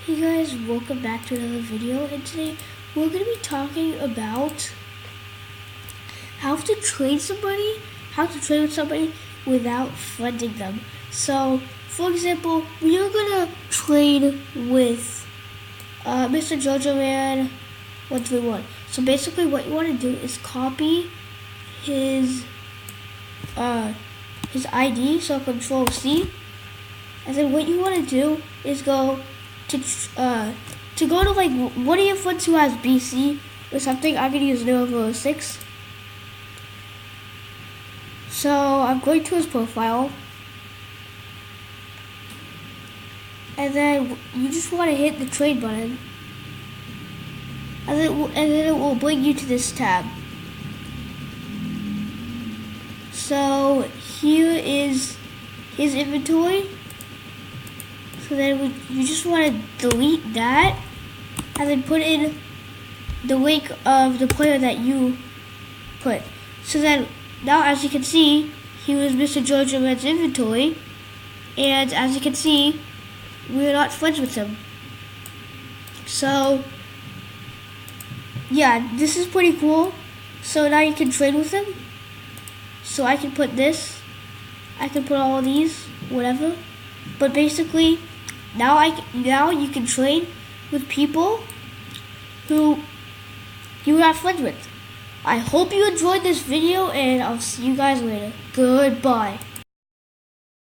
Hey guys, welcome back to another video, and today we're going to be talking about how to trade with somebody without friending them. So, for example, we are going to trade with Mr. Jojo Man 131. So basically what you want to do is copy his ID, so Control C, and then what you want to do is go to go to like one of your friends who has BC or something. I'm gonna use Nova 6. So I'm going to his profile, and then you just want to hit the trade button, and then it will bring you to this tab. So here is his inventory. So then you just want to delete that and then put in the link of the player that you put. So then now, as you can see, he was Mr. Jojo Man's inventory, and as you can see, we're not friends with him. So yeah, this is pretty cool. So now you can trade with him. So I can put this, I can put all of these, whatever. But basically, now you can trade with people who you're not friends with. I hope you enjoyed this video, and I'll see you guys later. Goodbye.